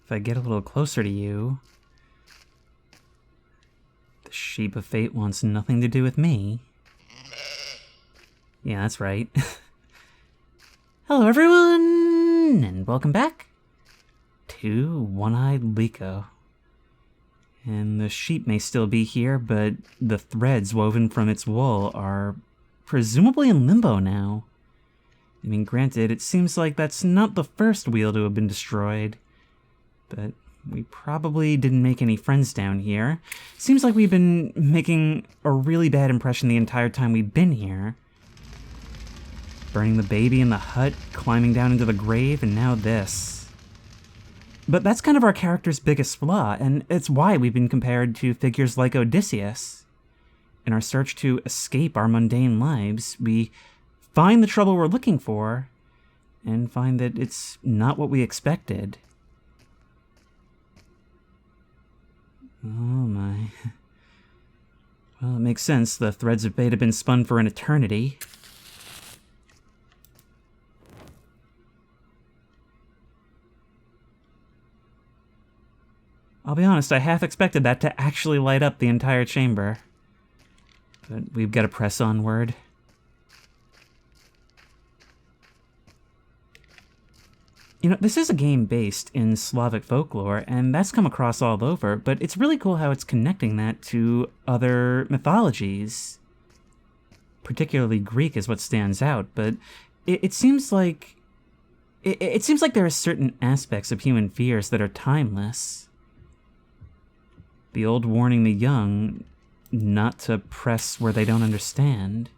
If I get a little closer to you... The Sheep of Fate wants nothing to do with me. Yeah, that's right. Hello everyone, and welcome back to One-Eyed Likho. And the sheep may still be here, but the threads woven from its wool are presumably in limbo now. I mean, granted, it seems like that's not the first wheel to have been destroyed, but we probably didn't make any friends down here. Seems like we've been making a really bad impression the entire time we've been here. Burning the baby in the hut, climbing down into the grave, and now this. But that's kind of our character's biggest flaw, and it's why we've been compared to figures like Odysseus. In our search to escape our mundane lives, we find the trouble we're looking for, and find that it's not what we expected. Oh my. Well, it makes sense. The threads of fate have been spun for an eternity. I'll be honest, I half expected that to actually light up the entire chamber. But we've got to press onward. You know, this is a game based in Slavic folklore, and that's come across all over, but it's really cool how it's connecting that to other mythologies. Particularly Greek is what stands out, but it seems like... It seems like there are certain aspects of human fears that are timeless. The old warning the young not to press where they don't understand.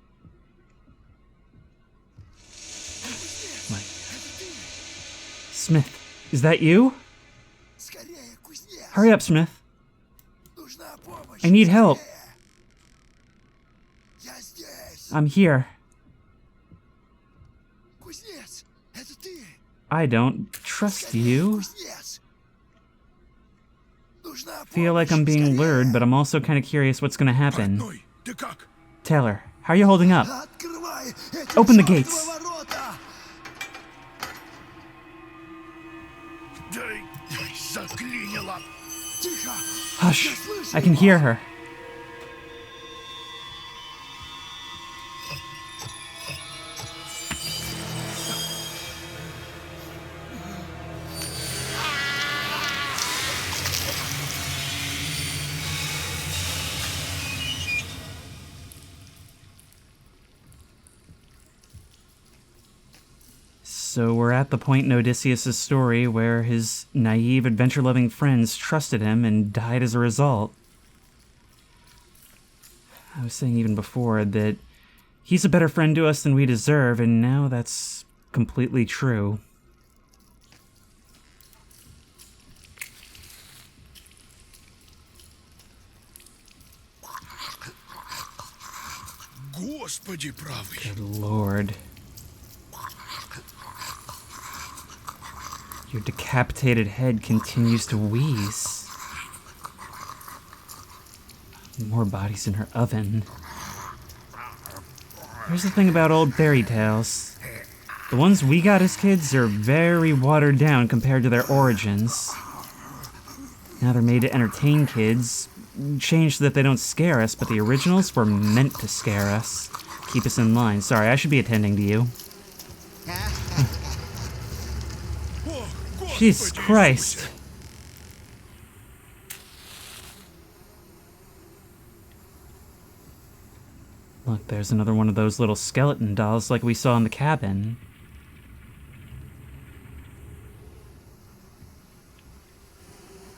Smith, is that you? Hurry up, Smith. I need help. I'm here. I don't trust you. Feel like I'm being lured, but I'm also kind of curious what's gonna happen. Tailor, how are you holding up? Open the gates. Hush, I can hear her. So we're at the point in Odysseus' story where his naive, adventure-loving friends trusted him and died as a result. I was saying even before that he's a better friend to us than we deserve, and now that's completely true. Good Lord. Your decapitated head continues to wheeze. More bodies in her oven. Here's the thing about old fairy tales. The ones we got as kids are very watered down compared to their origins. Now they're made to entertain kids, changed so that they don't scare us, but the originals were meant to scare us. Keep us in line. Sorry, I should be attending to you. Jesus Christ. Look, there's another one of those little skeleton dolls like we saw in the cabin.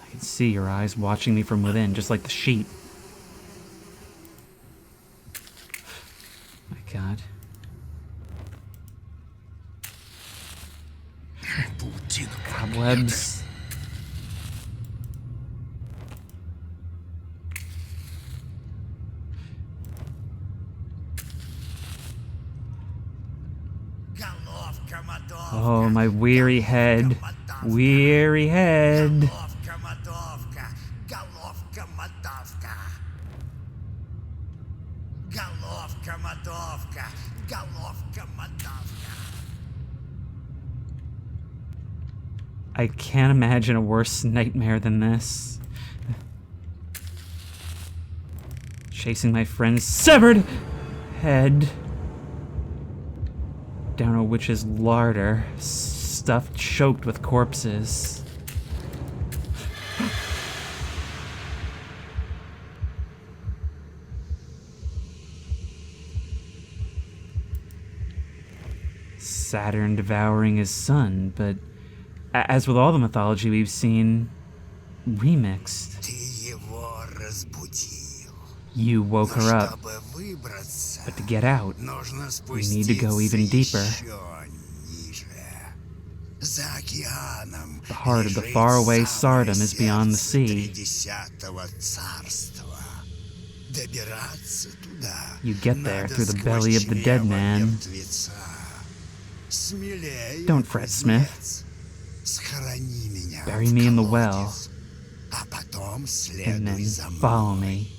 I can see your eyes watching me from within, just like the sheep. My God. Cobwebs. Oh, my weary head. Weary head. I can't imagine a worse nightmare than this. Chasing my friend's severed head down a witch's larder, stuffed choked with corpses. Saturn devouring his son, but as with all the mythology we've seen, remixed. You woke her up, but to get out, we need to go even deeper. The heart of the faraway Tsardom is beyond the sea. You get there through the belly of the dead man. Don't fret, Smith. Bury me in the well, and then follow me.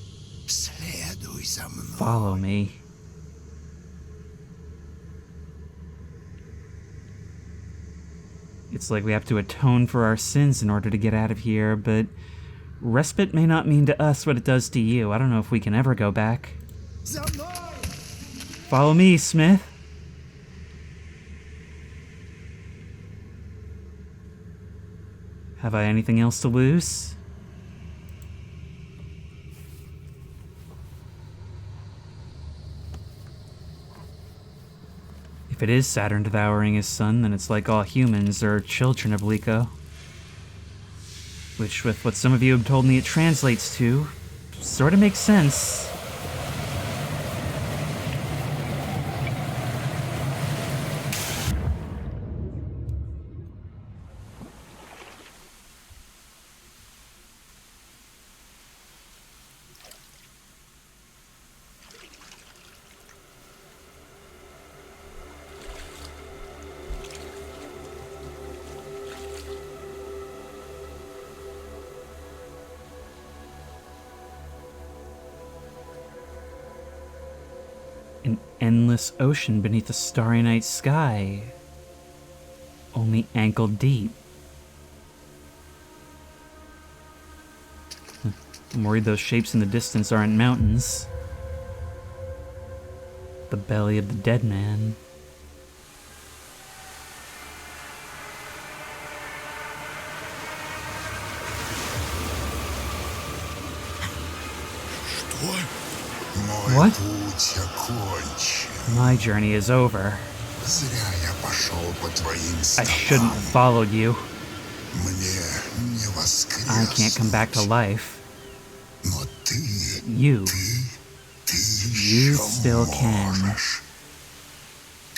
Follow me. It's like we have to atone for our sins in order to get out of here, but respite may not mean to us what it does to you. I don't know if we can ever go back. Follow me, Smith. Have I anything else to lose? If it is Saturn devouring his son, then it's like all humans are children of Likho. Which, with what some of you have told me it translates to, sort of makes sense. An endless ocean beneath a starry night sky, only ankle deep. I'm worried those shapes in the distance aren't mountains. The belly of the dead man. What? My journey is over. I shouldn't have followed you. I can't come back to life. You still can.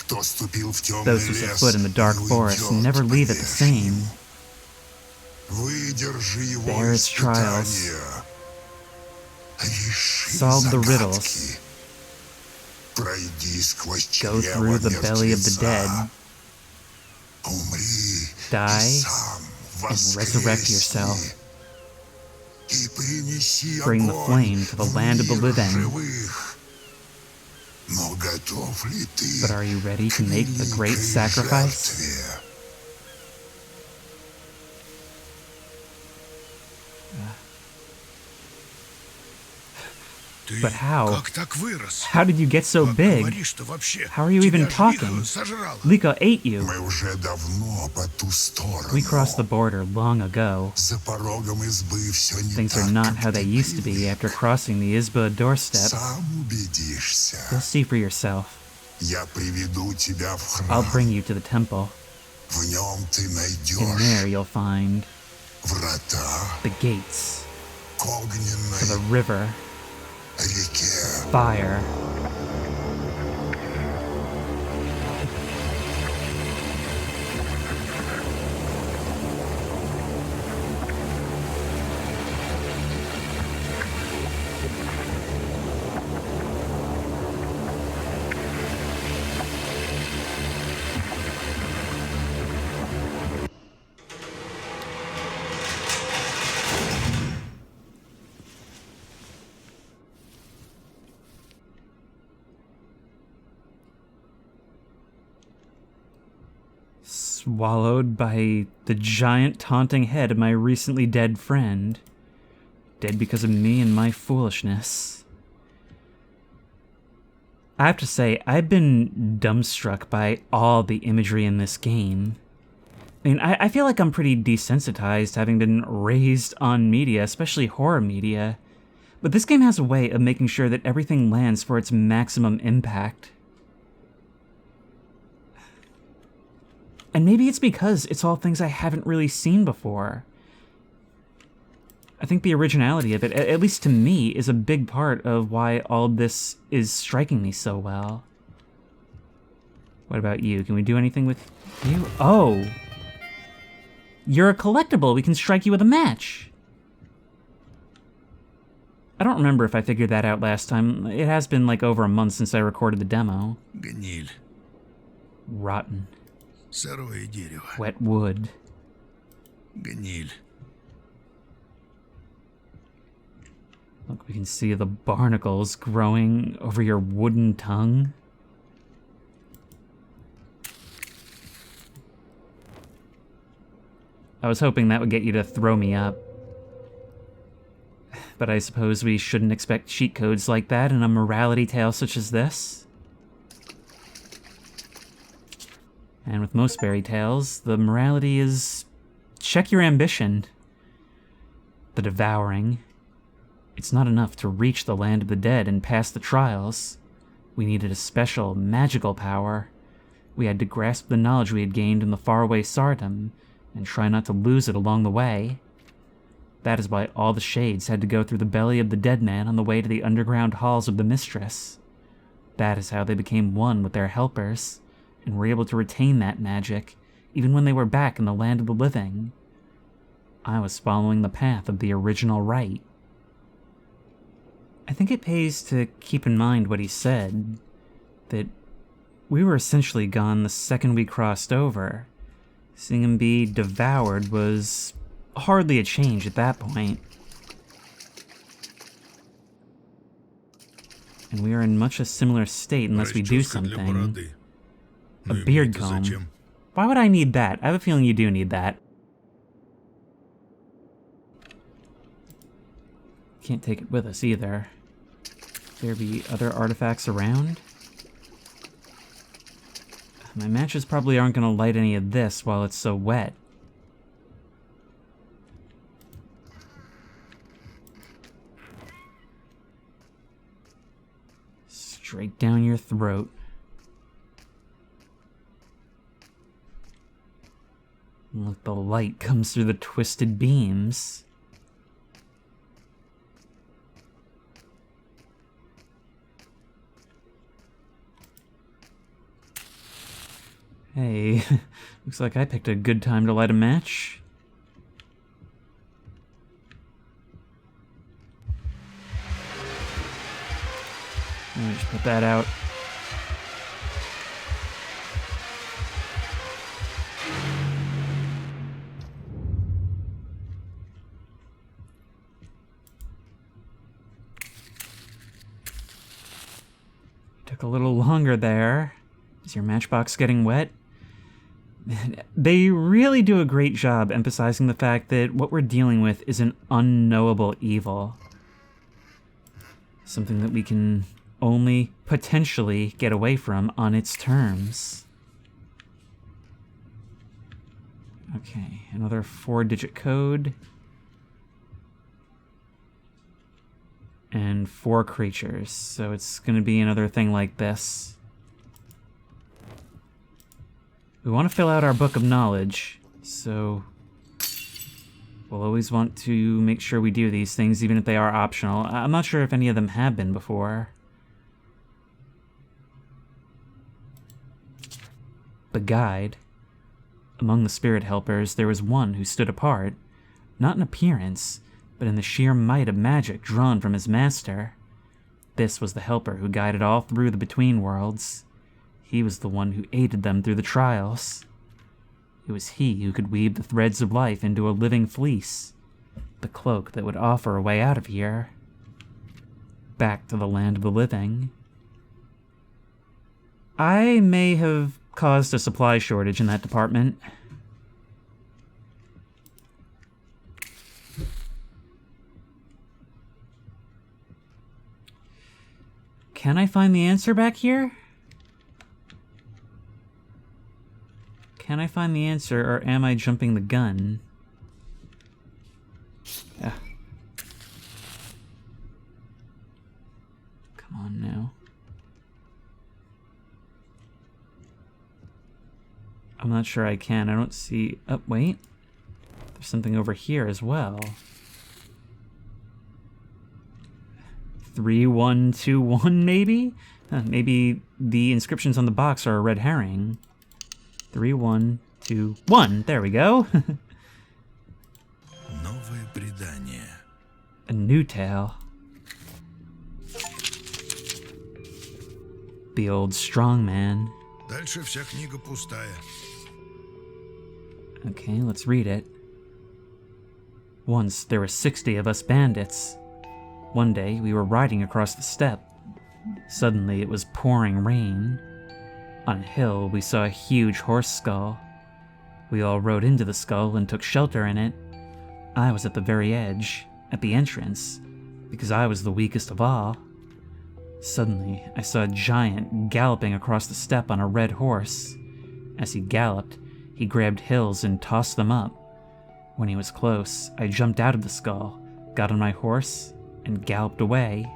Those who set foot in the dark forest never leave it the same. Bear its trials. Solve the riddles. Go through the belly of the dead. Die and resurrect yourself. Bring the flame to the land of the living. But are you ready to make the great sacrifice? But how? How did you get so big? How are you even talking? Likho ate you. We crossed the border long ago. Things are not how they used to be after crossing the Izba doorstep. You'll see for yourself. I'll bring you to the temple. In there you'll find the gates to the river. Fire. Swallowed by the giant taunting head of my recently dead friend. Dead because of me and my foolishness. I have to say, I've been dumbstruck by all the imagery in this game. I mean, I feel like I'm pretty desensitized, having been raised on media, especially horror media. But this game has a way of making sure that everything lands for its maximum impact. And maybe it's because it's all things I haven't really seen before. I think the originality of it, at least to me, is a big part of why all of this is striking me so well. What about you? Can we do anything with you? Oh! You're a collectible. We can strike you with a match. I don't remember if I figured that out last time. It has been like over a month since I recorded the demo. Гниль. Rotten. Сырое дерево. Wet wood. Гниль. Look, we can see the barnacles growing over your wooden tongue. I was hoping that would get you to throw me up. But I suppose we shouldn't expect cheat codes like that in a morality tale such as this. And with most fairy tales, the morality is check your ambition. The devouring. It's not enough to reach the land of the dead and pass the trials. We needed a special, magical power. We had to grasp the knowledge we had gained in the faraway Tsardom, and try not to lose it along the way. That is why all the shades had to go through the belly of the dead man on the way to the underground halls of the mistress. That is how they became one with their helpers, and were able to retain that magic, even when they were back in the land of the living. I was following the path of the original rite. I think it pays to keep in mind what he said, that we were essentially gone the second we crossed over. Seeing him be devoured was hardly a change at that point. And we are in much a similar state unless we do something. A beard comb. Why would I need that? I have a feeling you do need that. Can't take it with us either. There be other artifacts around? My matches probably aren't going to light any of this while it's so wet. Straight down your throat. Look, the light comes through the twisted beams. Hey, looks like I picked a good time to light a match. Let me just put that out. Took a little longer there. Is your matchbox getting wet? They really do a great job emphasizing the fact that what we're dealing with is an unknowable evil. Something that we can only potentially get away from on its terms. Okay, another 4-digit code. And 4 creatures, so it's going to be another thing like this. We want to fill out our book of knowledge, so we'll always want to make sure we do these things, even if they are optional. I'm not sure if any of them have been before. The guide. Among the spirit helpers, there was one who stood apart, not in appearance, but in the sheer might of magic drawn from his master. This was the helper who guided all through the Between Worlds. He was the one who aided them through the trials. It was he who could weave the threads of life into a living fleece, the cloak that would offer a way out of here. Back to the land of the living. I may have caused a supply shortage in that department. Can I find the answer back here? Can I find the answer, or am I jumping the gun? Yeah. Come on now. I'm not sure I can. I don't see... Oh, wait. There's something over here as well. 3121, maybe? Maybe the inscriptions on the box are a red herring. 3121. There we go. Новое предание. A new tale. The old strong man. Дальше вся книга пустая. Okay, let's read it. Once there were 60 of us bandits. One day we were riding across the steppe. Suddenly it was pouring rain. On a hill we saw a huge horse skull. We all rode into the skull and took shelter in it. I was at the very edge, at the entrance, because I was the weakest of all. Suddenly I saw a giant galloping across the steppe on a red horse. As he galloped, he grabbed hills and tossed them up. When he was close, I jumped out of the skull, got on my horse, and galloped away.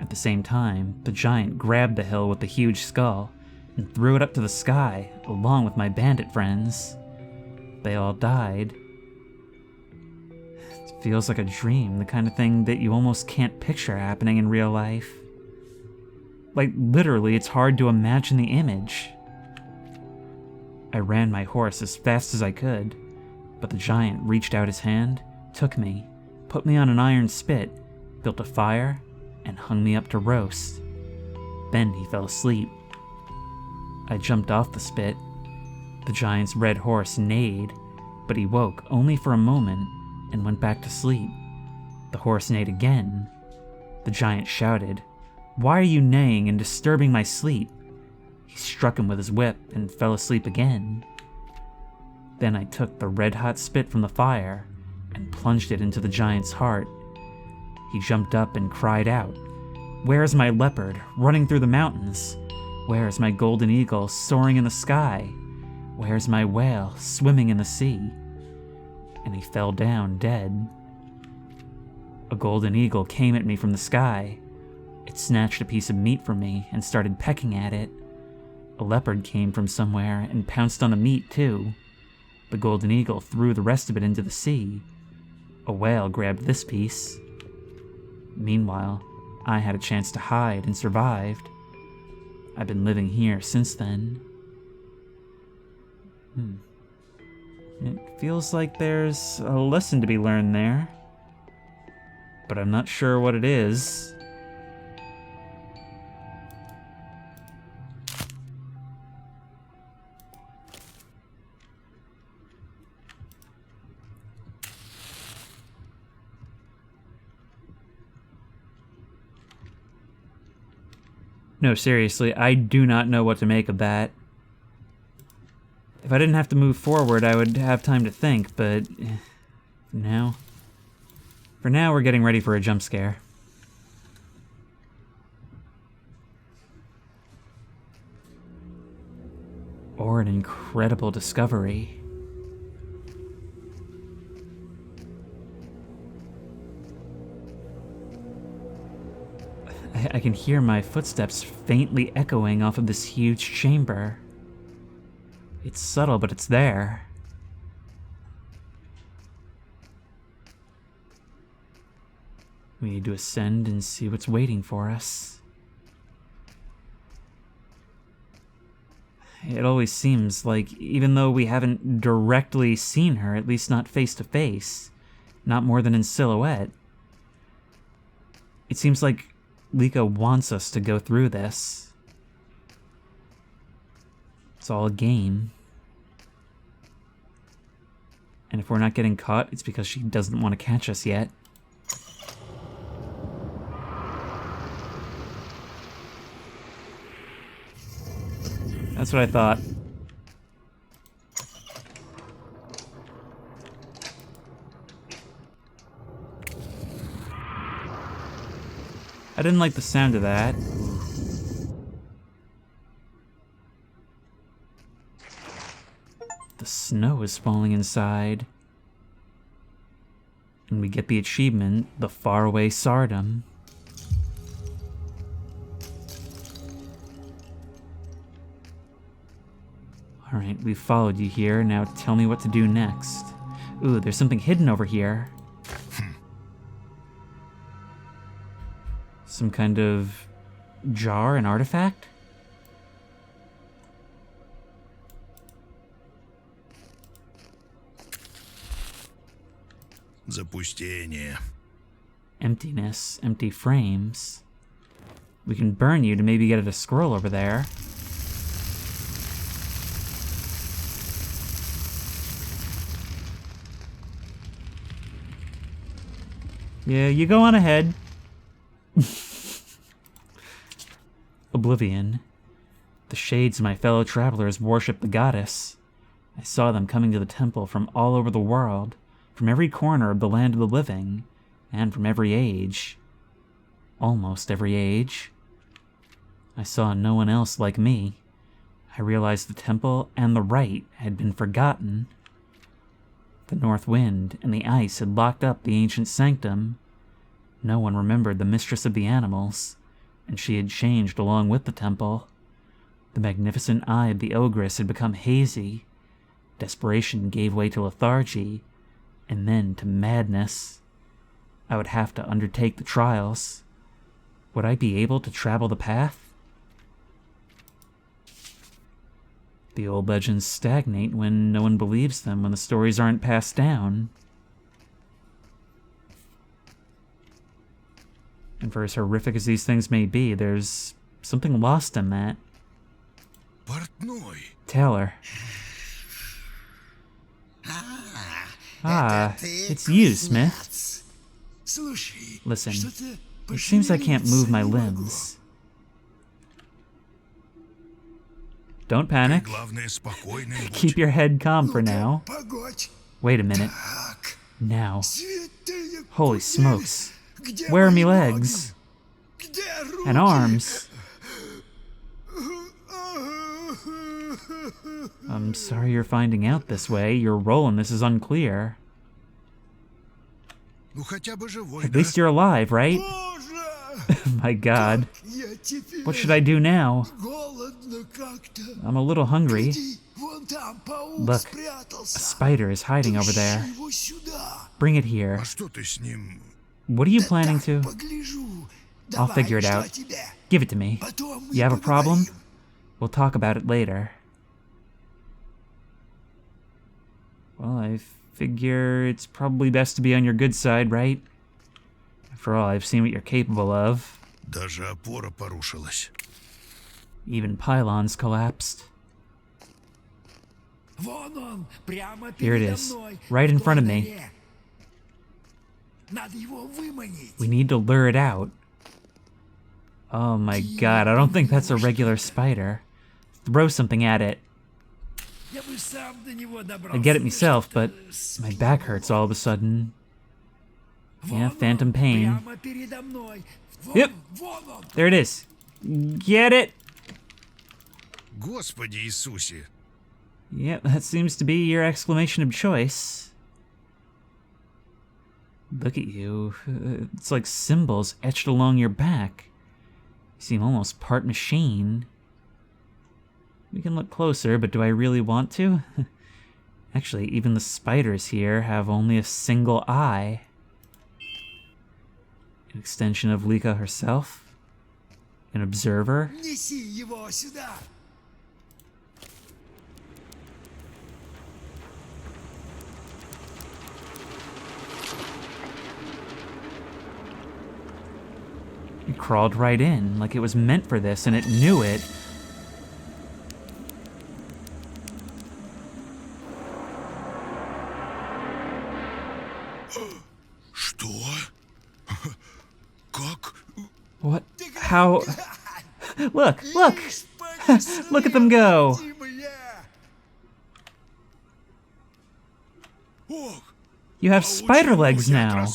At the same time, the giant grabbed the hill with the huge skull and threw it up to the sky, along with my bandit friends. They all died. It feels like a dream, the kind of thing that you almost can't picture happening in real life. Like, literally, it's hard to imagine the image. I ran my horse as fast as I could, but the giant reached out his hand, took me, put me on an iron spit, built a fire, and hung me up to roast. Then he fell asleep. I jumped off the spit. The giant's red horse neighed, but he woke only for a moment and went back to sleep. The horse neighed again. The giant shouted, "Why are you neighing and disturbing my sleep?" He struck him with his whip and fell asleep again. Then I took the red-hot spit from the fire and plunged it into the giant's heart. He jumped up and cried out, "Where is my leopard running through the mountains? Where is my golden eagle soaring in the sky? Where is my whale swimming in the sea?" And he fell down dead. A golden eagle came at me from the sky. It snatched a piece of meat from me and started pecking at it. A leopard came from somewhere and pounced on the meat too. The golden eagle threw the rest of it into the sea. A whale grabbed this piece. Meanwhile, I had a chance to hide and survived. I've been living here since then. It feels like there's a lesson to be learned there, but I'm not sure what it is. No, seriously, I do not know what to make of that. If I didn't have to move forward, I would have time to think, but... For now, we're getting ready for a jump scare. Or an incredible discovery. I can hear my footsteps faintly echoing off of this huge chamber. It's subtle, but it's there. We need to ascend and see what's waiting for us. It always seems like, even though we haven't directly seen her, at least not face to face, not more than in silhouette, it seems like Likho wants us to go through this. It's all a game. And if we're not getting caught, it's because she doesn't want to catch us yet. That's what I thought. I didn't like the sound of that. The snow is falling inside. And we get the achievement, the Faraway Tsardom. Alright, we've followed you here. Now tell me what to do next. Ooh, there's something hidden over here. Some kind of jar, an artifact? Запустение. Emptiness, empty frames. We can burn you to maybe get at a scroll over there. Yeah, you go on ahead. Oblivion. The shades of my fellow travelers worship the goddess. I saw them coming to the temple from all over the world, from every corner of the land of the living, and from every age. Almost every age. I saw no one else like me. I realized the temple and the rite had been forgotten. The north wind and the ice had locked up the ancient sanctum. No one remembered the mistress of the animals, and she had changed along with the temple. The magnificent eye of the ogress had become hazy. Desperation gave way to lethargy, and then to madness. I would have to undertake the trials. Would I be able to travel the path? The old legends stagnate when no one believes them, when the stories aren't passed down. And for as horrific as these things may be, there's something lost in that. Портной. Tailor. Ah, it's you, Smith. Listen, it seems I can't move my limbs. Don't panic. Главное, спокойным будь. Keep your head calm for now. Wait a minute. Now. Holy smokes. Where are me legs? And arms? I'm sorry you're finding out this way. Your role in this is unclear. Ну хотя бы живой, At да? least you're alive, right? My god. What should I do now? I'm a little hungry. Look, a spider is hiding over there. Bring it here. А что ты с ним? What are you planning to? I'll figure it out. Give it to me. You have a problem? We'll talk about it later. Well, I figure it's probably best to be on your good side, right? After all, I've seen what you're capable of. Даже опора порушилась. Even pylons collapsed. Here it is, right in front of me. We need to lure it out. Oh my god, I don't think that's a regular spider. Throw something at it. I get it myself, but my back hurts all of a sudden. Yeah, phantom pain. Yep, there it is. Get it? Господи Иисусе. Yep, that seems to be your exclamation of choice. Look at you. It's like symbols etched along your back. You seem almost part machine. We can look closer, but do I really want to? Actually, even the spiders here have only a single eye. An extension of Likho herself? An observer? Неси его сюда! It crawled right in, like it was meant for this, and it knew it. Что? Как? What? How? Look! Look! Look at them go! You have spider legs now!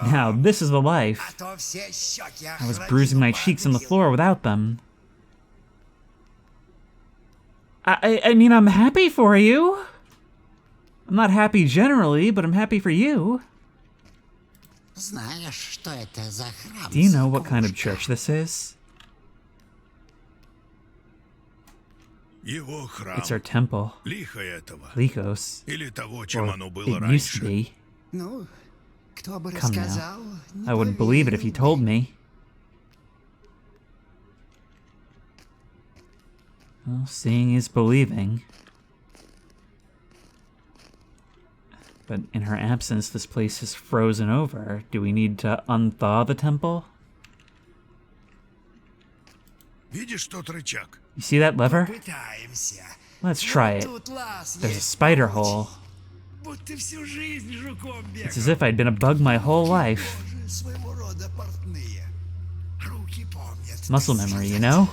Now, this is the life. I was bruising my cheeks on the floor without them. I mean, I'm happy for you. I'm not happy generally, but I'm happy for you. Do you know what kind of church this is? It's our temple. Likhos. Or it used to be. Come now. I wouldn't believe it if you told me. Well, seeing is believing. But in her absence, this place is frozen over. Do we need to unthaw the temple? You see that lever? Let's try it. There's a spider hole. It's as if I'd been a bug my whole life. Muscle memory, you know?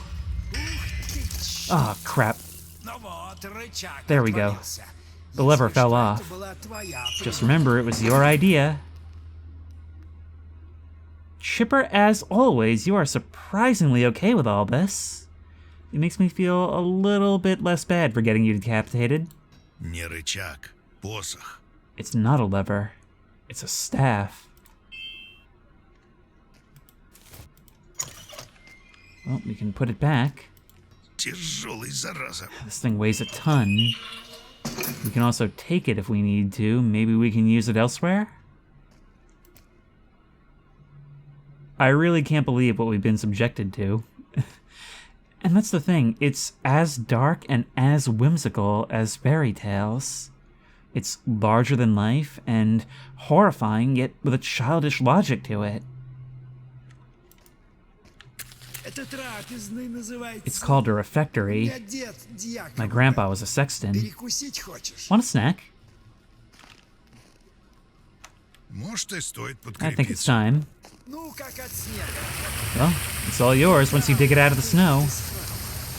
Oh, crap. There we go. The lever fell off. Just remember, it was your idea. Chipper, as always, you are surprisingly okay with all this. It makes me feel a little bit less bad for getting you decapitated. It's not a lever. It's a staff. Well, we can put it back. This thing weighs a ton. We can also take it if we need to. Maybe we can use it elsewhere? I really can't believe what we've been subjected to. And that's the thing, it's as dark and as whimsical as fairy tales. It's larger than life and horrifying, yet with a childish logic to it. It's called a refectory. My grandpa was a sexton. Want a snack? I think it's time. Well, it's all yours once you dig it out of the snow.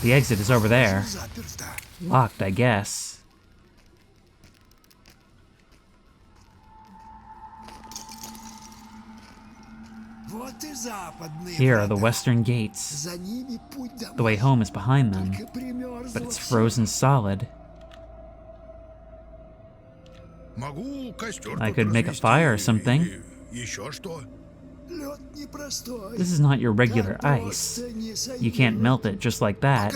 The exit is over there. Locked, I guess. Here are the western gates. The way home is behind them, but it's frozen solid. I could make a fire or something. This is not your regular ice. You can't melt it just like that.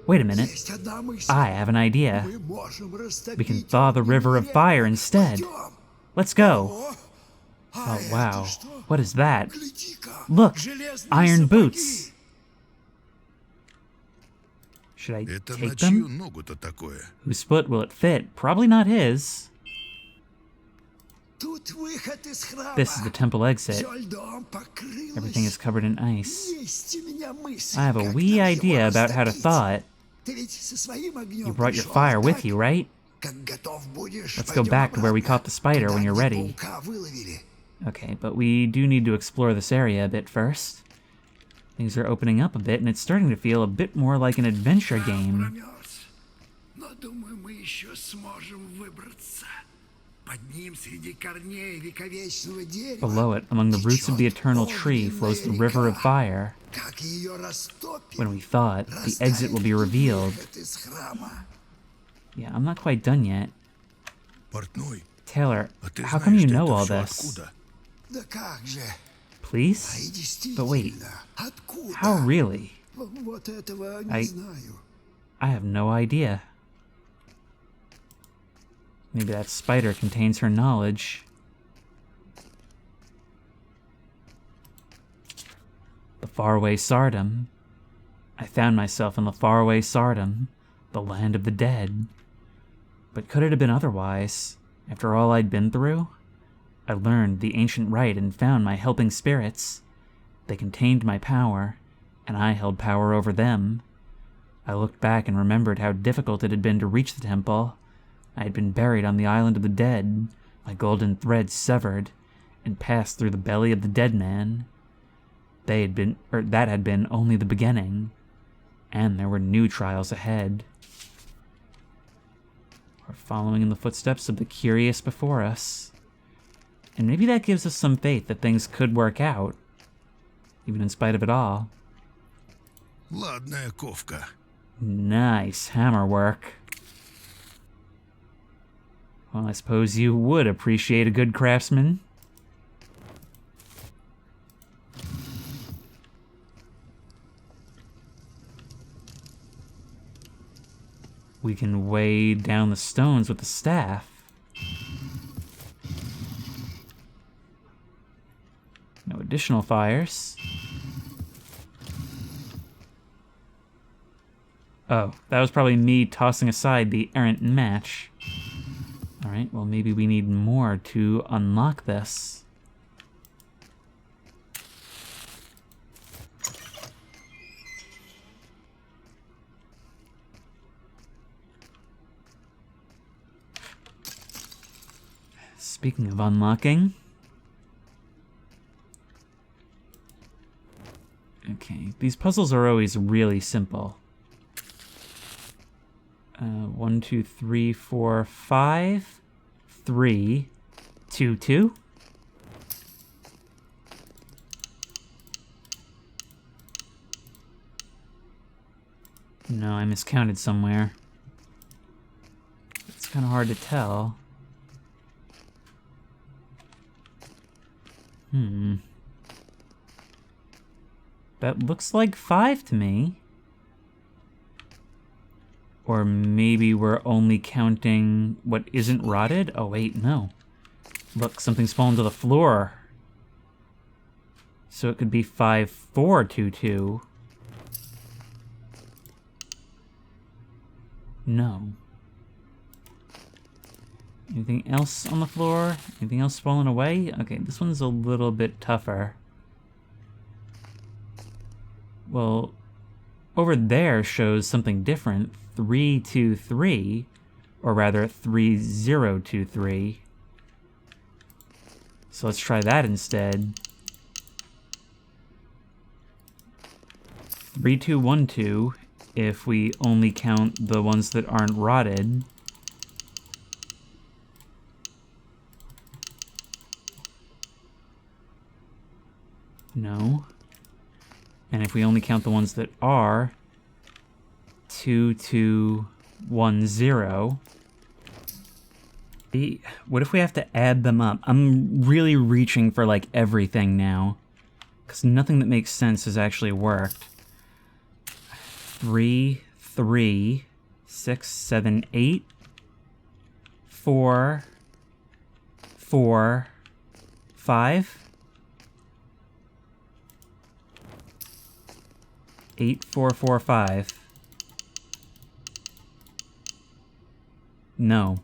Wait a minute. I have an idea. We can thaw the river of fire instead. Let's go. Oh, wow. What is that? Look! Iron boots! Should I take them? Whose foot will it fit? Probably not his. This is the temple exit. Everything is covered in ice. I have a wee idea about how to thaw it. You brought your fire with you, right? Let's go back to where we caught the spider when you're ready. Okay, but we do need to explore this area a bit first. Things are opening up a bit, and it's starting to feel a bit more like an adventure game. Below it, among the roots of the eternal tree, flows the river of fire. When we thaw it, the exit will be revealed. Yeah, I'm not quite done yet. Tailor, how come you know all this? Please? But wait, how really? I have no idea. Maybe that spider contains her knowledge. The faraway Tsardom. I found myself in the faraway Tsardom, the land of the dead. But could it have been otherwise, after all I'd been through? I learned the ancient rite and found my helping spirits. They contained my power, and I held power over them. I looked back and remembered how difficult it had been to reach the temple. I had been buried on the island of the dead, my golden thread severed, and passed through the belly of the dead man. that had been only the beginning, and there were new trials ahead. We're following in the footsteps of the curious before us, and maybe that gives us some faith that things could work out, even in spite of it all. Ладная ковка. Nice hammer work. Well, I suppose you would appreciate a good craftsman. We can weigh down the stones with the staff. No additional fires. Oh, that was probably me tossing aside the errant match. Alright, well maybe we need more to unlock this. Speaking of unlocking... Okay, these puzzles are always really simple. 1, 2, 3, 4, 5, 3, 2, 2. No, I miscounted somewhere. It's kind of hard to tell. That looks like 5 to me. Or maybe we're only counting what isn't rotted? Oh wait, no. Look, something's fallen to the floor. So it could be 5, 4, 2, 2. No. Anything else on the floor? Anything else falling away? Okay, this one's a little bit tougher. Well, over there shows something different. 3, 2, 3. Or rather, 3, 0, 2, 3. So let's try that instead. 3, 2, 1, 2. If we only count the ones that aren't rotted. No. And if we only count the ones that are, 2, 2, 1, 0. What if we have to add them up? I'm really reaching for like everything now, because nothing that makes sense has actually worked. 3, 3, 6, 7, 8, 4, 4, 5. 8, 4, 4, 5. No.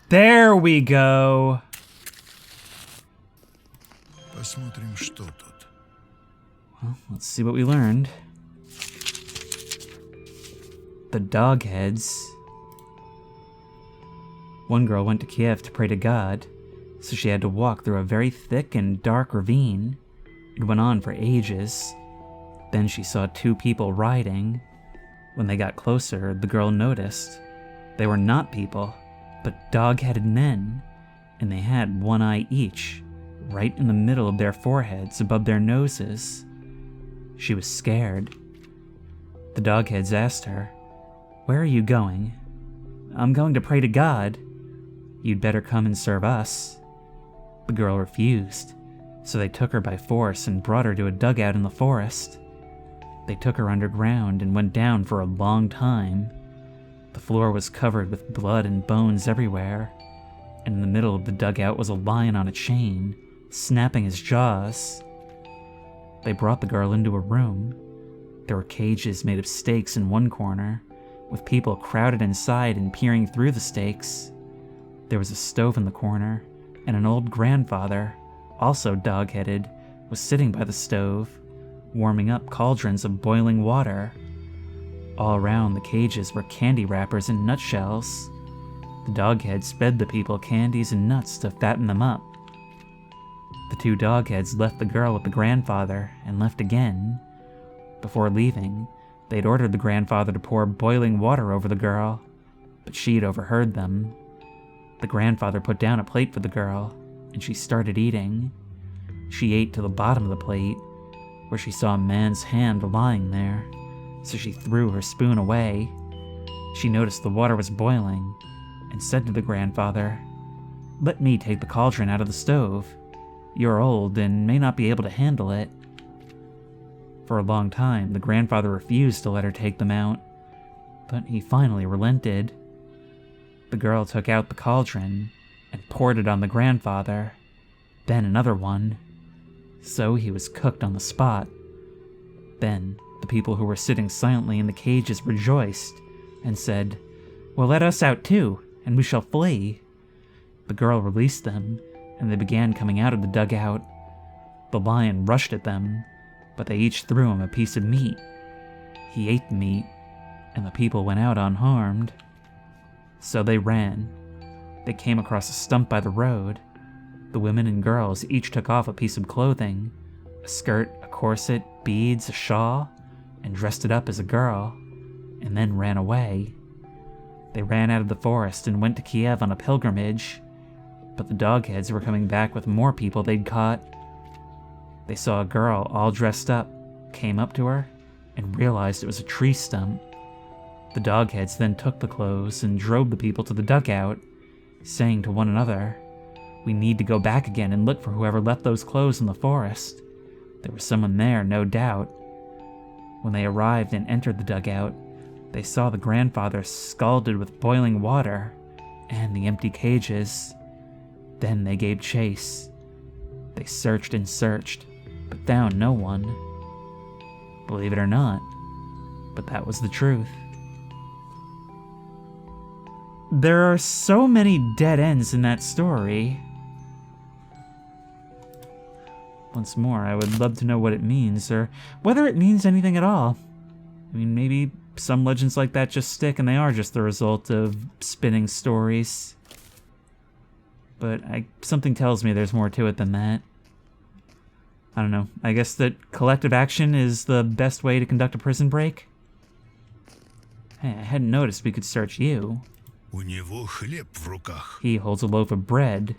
There we go. Посмотрим, что тут. Well, let's see what we learned. The dogheads. One girl went to Kiev to pray to God, so she had to walk through a very thick and dark ravine. It went on for ages. Then she saw 2 people riding. When they got closer, the girl noticed. They were not people, but dog-headed men, and they had 1 eye each, right in the middle of their foreheads above their noses. She was scared. The dogheads asked her, "Where are you going?" "I'm going to pray to God." "You'd better come and serve us." The girl refused, so they took her by force and brought her to a dugout in the forest. They took her underground and went down for a long time. The floor was covered with blood and bones everywhere, and in the middle of the dugout was a lion on a chain, snapping his jaws. They brought the girl into a room. There were cages made of stakes in one corner, with people crowded inside and peering through the stakes. There was a stove in the corner, and an old grandfather, also dog-headed, was sitting by the stove, warming up cauldrons of boiling water. All around the cages were candy wrappers and nutshells. The dogheads fed the people candies and nuts to fatten them up. The two dogheads left the girl with the grandfather and left again. Before leaving, they'd ordered the grandfather to pour boiling water over the girl, but she'd overheard them. The grandfather put down a plate for the girl, and she started eating. She ate to the bottom of the plate, where she saw a man's hand lying there, so she threw her spoon away. She noticed the water was boiling, and said to the grandfather, "Let me take the cauldron out of the stove. You're old and may not be able to handle it." For a long time, the grandfather refused to let her take them out, but he finally relented. The girl took out the cauldron and poured it on the grandfather, then another one. So he was cooked on the spot. Then the people who were sitting silently in the cages rejoiced and said, "Well, let us out too, and we shall flee." The girl released them, and they began coming out of the dugout. The lion rushed at them, but they each threw him a piece of meat. He ate the meat, and the people went out unharmed. So they ran. They came across a stump by the road. The women and girls each took off a piece of clothing, a skirt, a corset, beads, a shawl, and dressed it up as a girl, and then ran away. They ran out of the forest and went to Kiev on a pilgrimage, but the dogheads were coming back with more people they'd caught. They saw a girl all dressed up, came up to her, and realized it was a tree stump. The dogheads then took the clothes and drove the people to the dugout, saying to one another, "We need to go back again and look for whoever left those clothes in the forest. There was someone there, no doubt." When they arrived and entered the dugout, they saw the grandfather scalded with boiling water and the empty cages. Then they gave chase. They searched and searched, but found no one. Believe it or not, but that was the truth. There are so many dead ends in that story. Once more, I would love to know what it means, or whether it means anything at all. I mean, maybe some legends like that just stick and they are just the result of spinning stories. But something tells me there's more to it than that. I don't know. I guess that collective action is the best way to conduct a prison break? Hey, I hadn't noticed we could search you. У него хлеб в руках. He holds a loaf of bread,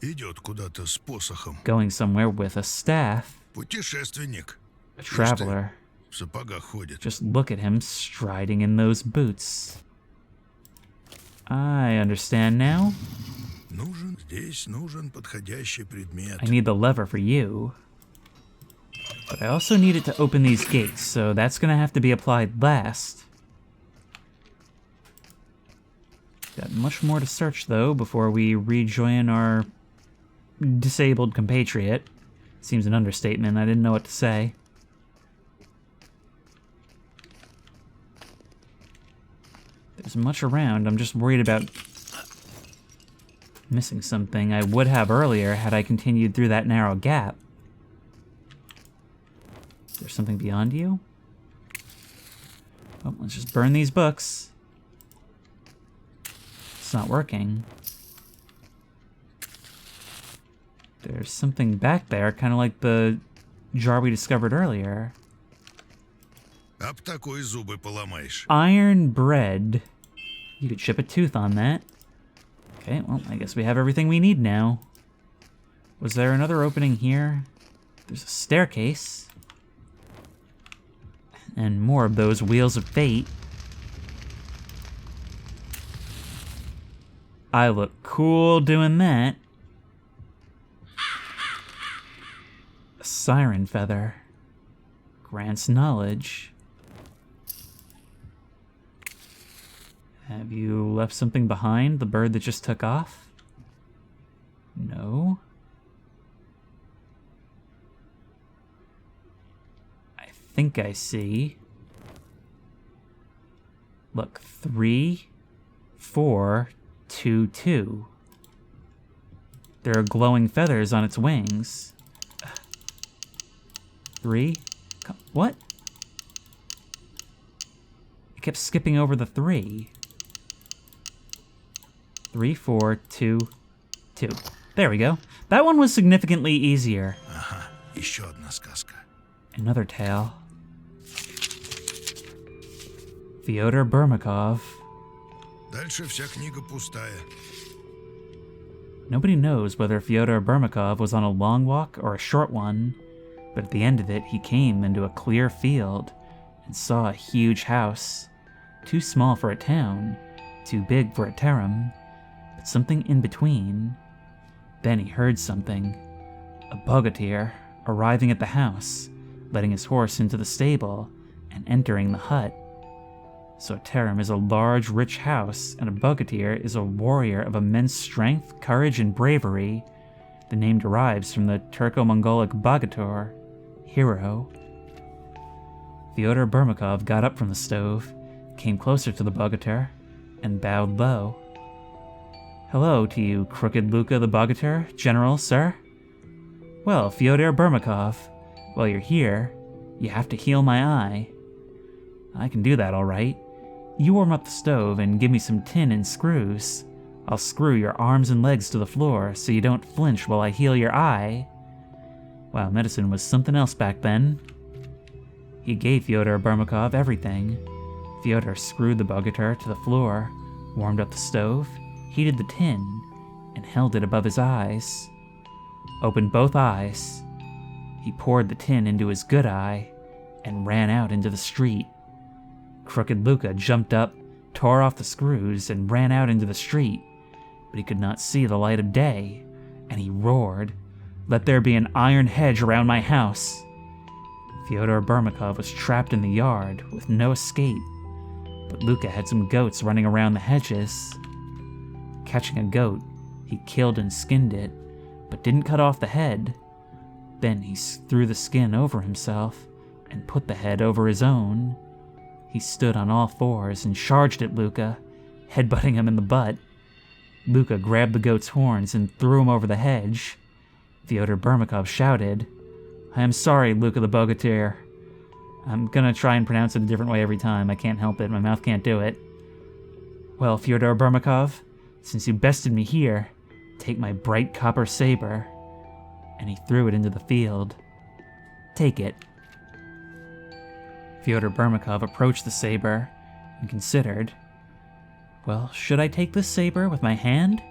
Идет куда-то с посохом. going somewhere with a staff. Путешественник. A traveler. В сапогах ходит. Just look at him striding in those boots. I understand now. Здесь нужен подходящий предмет. I need the lever for you. But I also need it to open these gates, so that's gonna have to be applied last. Got much more to search, though, before we rejoin our disabled compatriot. Seems an understatement. I didn't know what to say. There's much around. I'm just worried about missing something I would have earlier had I continued through that narrow gap. Is there something beyond you? Oh, let's just burn these books. It's not working. There's something back there, kind of like the jar we discovered earlier. Об такой зубы поломаешь. Iron bread. You could chip a tooth on that. Okay, well, I guess we have everything we need now. Was there another opening here? There's a staircase. And more of those wheels of fate. I look cool doing that. A siren feather. Grants knowledge. Have you left something behind? The bird that just took off? No. I think I see. Look, 3, 4, 2, 2. There are glowing feathers on its wings. 3? What? It kept skipping over the 3. 3, 4, 2, 2. There we go. That one was significantly easier. Ага, еще одна сказка. Another tale. Fyodor Burmakov. Дальше вся книга пустая. Nobody knows whether Fyodor Burmakov was on a long walk or a short one, but at the end of it, he came into a clear field and saw a huge house, too small for a town, too big for a tailor, but something in between. Then he heard something, a bogatyr arriving at the house, letting his horse into the stable, and entering the hut. So a tailor is a large, rich house, and a bogatyr is a warrior of immense strength, courage, and bravery. The name derives from the Turco-Mongolic bogatyr, hero. Fyodor Burmakov got up from the stove, came closer to the bogatyr, and bowed low. Hello to you, Crooked Luka the bogatyr, General, sir. Well, Fyodor Burmakov, while you're here, you have to heal my eye. I can do that all right. You warm up the stove and give me some tin and screws. I'll screw your arms and legs to the floor so you don't flinch while I heal your eye. Wow, medicine was something else back then. He gave Fyodor Burmakov everything. Fyodor screwed the bogatyr to the floor, warmed up the stove, heated the tin, and held it above his eyes. Opened both eyes. He poured the tin into his good eye and ran out into the street. Crooked Luka jumped up, tore off the screws, and ran out into the street, but he could not see the light of day, and he roared, "Let there be an iron hedge around my house!" Fyodor Burmakov was trapped in the yard with no escape, but Luka had some goats running around the hedges. Catching a goat, he killed and skinned it, but didn't cut off the head. Then he threw the skin over himself and put the head over his own. He stood on all fours and charged at Luka, headbutting him in the butt. Luka grabbed the goat's horns and threw him over the hedge. Fyodor Burmakov shouted, "I am sorry, Luka the bogatyr." I'm gonna try and pronounce it a different way every time. I can't help it. My mouth can't do it. Well, Fyodor Burmakov, since you bested me here, take my bright copper saber. And he threw it into the field. Take it. Fyodor Burmakov approached the saber and considered, well, should I take this saber with my hand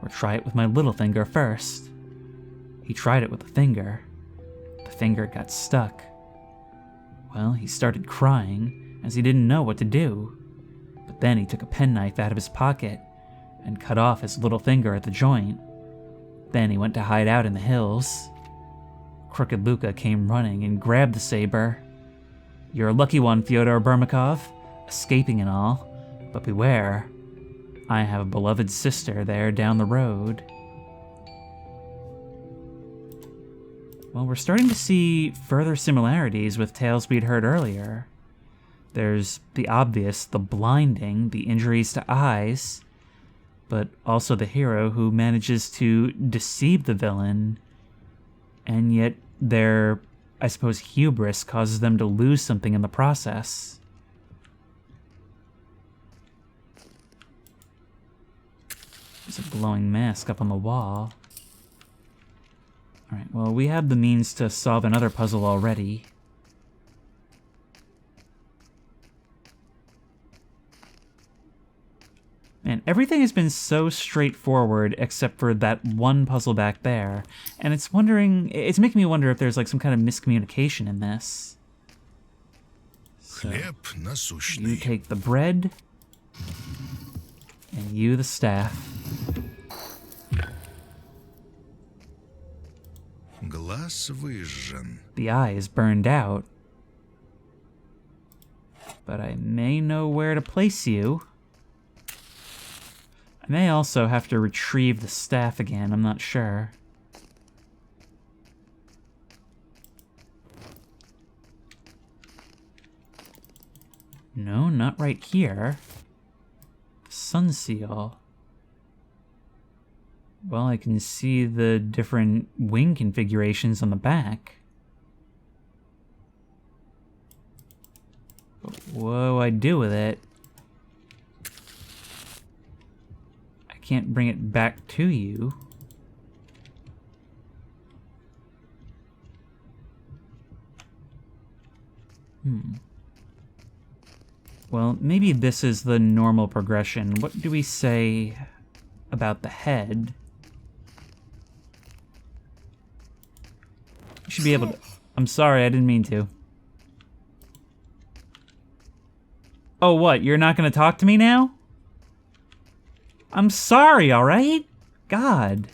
or try it with my little finger first? He tried it with the finger. The finger got stuck. Well, he started crying as he didn't know what to do. But then he took a penknife out of his pocket and cut off his little finger at the joint. Then he went to hide out in the hills. Crooked Luka came running and grabbed the saber. You're a lucky one, Fyodor Burmakov, escaping and all, but beware. I have a beloved sister there down the road. Well, we're starting to see further similarities with tales we'd heard earlier. There's the obvious, the blinding, the injuries to eyes, but also the hero who manages to deceive the villain, and yet their, I suppose, hubris causes them to lose something in the process. There's a glowing mask up on the wall. Alright, well, we have the means to solve another puzzle already. Man, everything has been so straightforward except for that one puzzle back there. And it's making me wonder if there's like some kind of miscommunication in this. So, Хлеб you насущный. take the bread, and you the staff. Глаз выжжен. The eye is burned out. But I may know where to place you. I may also have to retrieve the staff again, I'm not sure. No, not right here. Sun seal. Well, I can see the different wing configurations on the back. But what do I do with it? I can't bring it back to you. Well, maybe this is the normal progression. What do we say about the head? You should be able to... I'm sorry, I didn't mean to. Oh, what? You're not going to talk to me now? I'm sorry, alright? God.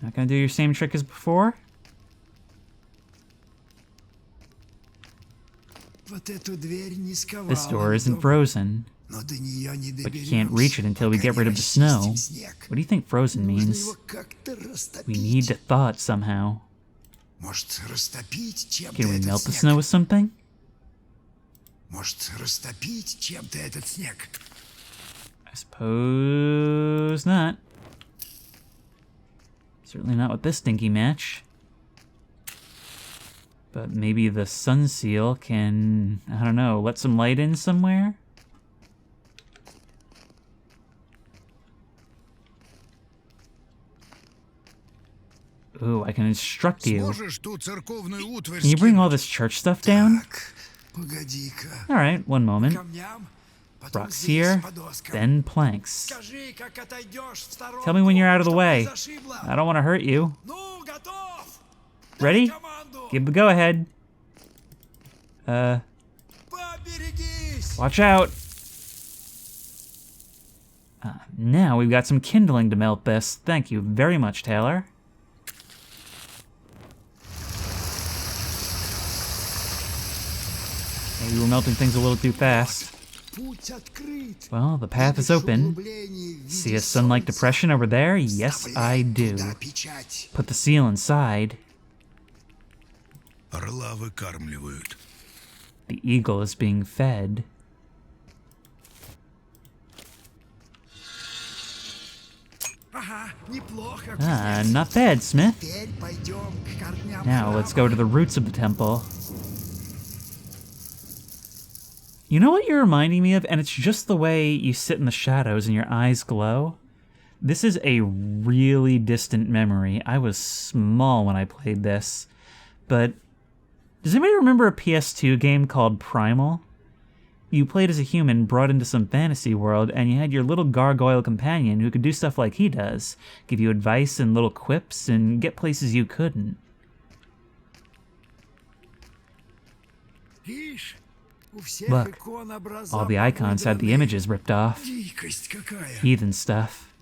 Not gonna do your same trick as before? This door isn't frozen, but you can't reach it until we get rid of the snow. What do you think frozen means? We need to thaw it somehow. Can we melt the snow with something? I suppose not. Certainly not with this stinky match. But maybe the sun seal can, I don't know, let some light in somewhere? Ooh, I can instruct you. Can you bring all this church stuff down? Alright, one moment. Rocks here, then planks. Tell me when you're out of the way. I don't want to hurt you. Ready? Give the go-ahead. Watch out. Now we've got some kindling to melt this. Thank you very much, Tailor. Maybe we're melting things a little too fast. Well, the path is open. See a sun-like depression over there? Yes, I do. Put the seal inside. The eagle is being fed. Not bad, Smith. Now let's go to the roots of the temple. You know what you're reminding me of? And it's just the way you sit in the shadows and your eyes glow. This is a really distant memory. I was small when I played this. But does anybody remember a PS2 game called Primal? You played as a human brought into some fantasy world, and you had your little gargoyle companion who could do stuff like he does. Give you advice and little quips and get places you couldn't. Look, all the icons had the images ripped off. Heathen stuff.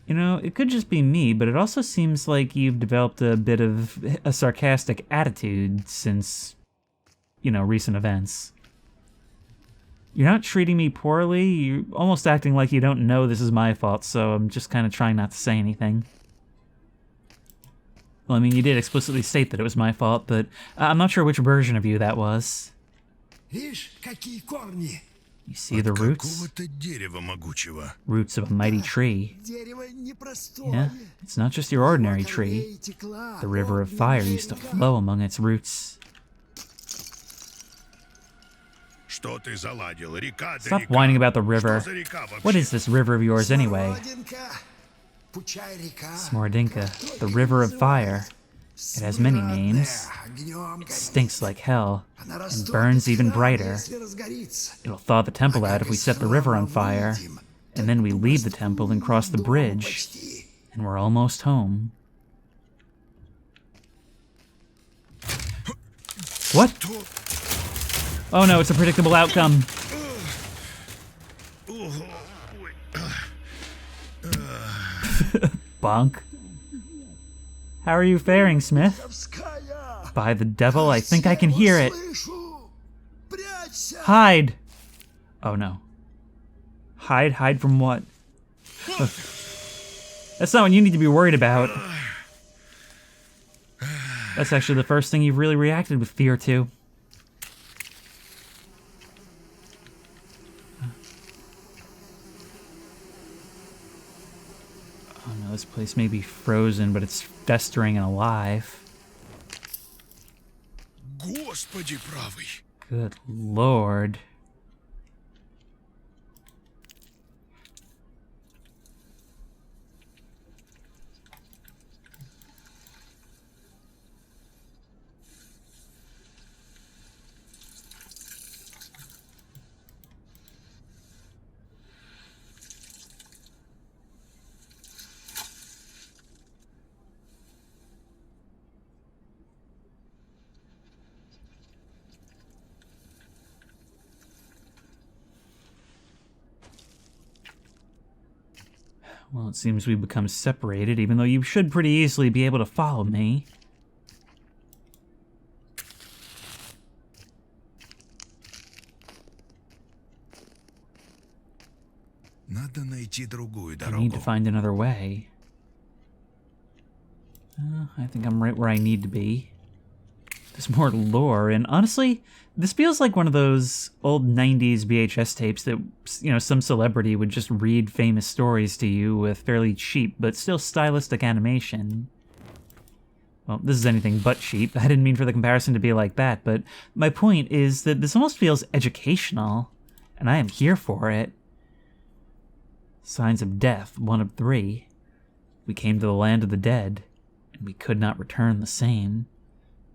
You know, it could just be me, but it also seems like you've developed a bit of a sarcastic attitude since, you know, recent events. You're not treating me poorly, you're almost acting like you don't know this is my fault, so I'm just kind of trying not to say anything. Well, I mean, you did explicitly state that it was my fault, but I'm not sure which version of you that was. You see the roots? Roots of a mighty tree. Yeah, it's not just your ordinary tree. The river of fire used to flow among its roots. Stop whining about the river. What is this river of yours anyway? Smordinka, the river of fire. It has many names. It stinks like hell, and burns even brighter. It'll thaw the temple out if we set the river on fire, and then we leave the temple and cross the bridge, and we're almost home. What? Oh no, it's a predictable outcome. Bonk. How are you faring, Smith? By the devil, I think I can hear it. Hide! Oh no. Hide? Hide from what? That's not what you need to be worried about. That's actually the first thing you've really reacted with fear to. place may be frozen, but it's festering and alive. Господи правый. Good lord. Well, it seems we've become separated, even though you should pretty easily be able to follow me. Надо найти другую I need to дорогу. find another way. I think I'm right where I need to be. There's more lore, and honestly, this feels like one of those old 90s VHS tapes that, you know, some celebrity would just read famous stories to you with fairly cheap but still stylistic animation. Well, this is anything but cheap. I didn't mean for the comparison to be like that, but my point is that this almost feels educational, and I am here for it. Signs of death, 1 of 3. We came to the land of the dead, and we could not return the same.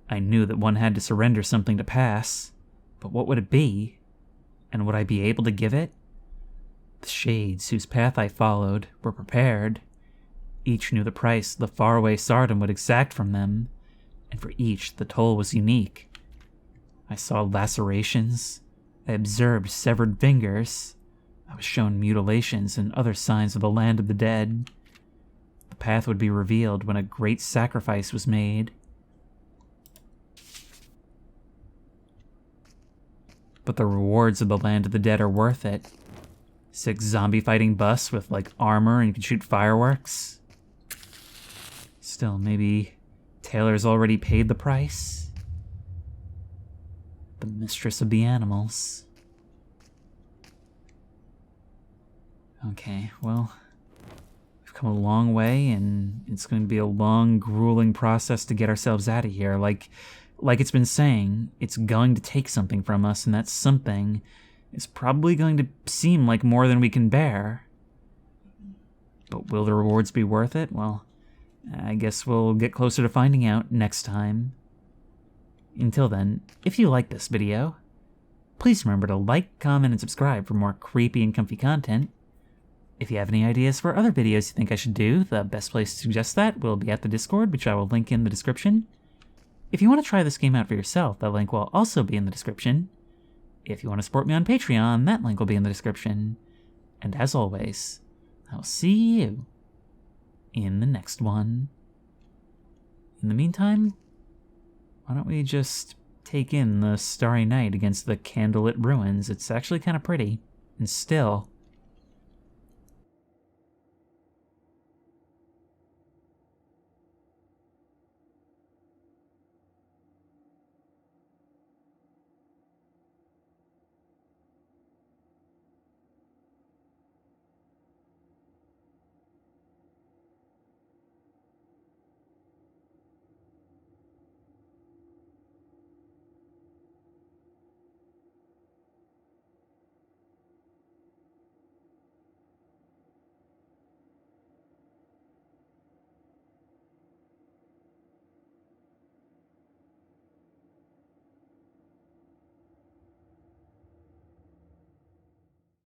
I knew that one had to surrender something to pass, but what would it be? And would I be able to give it? The shades whose path I followed were prepared. Each knew the price the faraway Tsardom would exact from them, and for each the toll was unique. I saw lacerations. I observed severed fingers. I was shown mutilations and other signs of the land of the dead. The path would be revealed when a great sacrifice was made. But the rewards of the land of the dead are worth it. 6 zombie fighting busts with, like, armor and you can shoot fireworks. Still, maybe Taylor's already paid the price? The mistress of the animals. Okay, well, we've come a long way, and it's going to be a long, grueling process to get ourselves out of here. Like it's been saying, it's going to take something from us, and that something is probably going to seem like more than we can bear. But will the rewards be worth it? Well, I guess we'll get closer to finding out next time. Until then, if you like this video, please remember to like, comment, and subscribe for more creepy and comfy content. If you have any ideas for other videos you think I should do, the best place to suggest that will be at the Discord, which I will link in the description. If you want to try this game out for yourself, that link will also be in the description. If you want to support me on Patreon, that link will be in the description. And as always, I'll see you in the next one. In the meantime, why don't we just take in the starry night against the candlelit ruins? It's actually kind of pretty and still.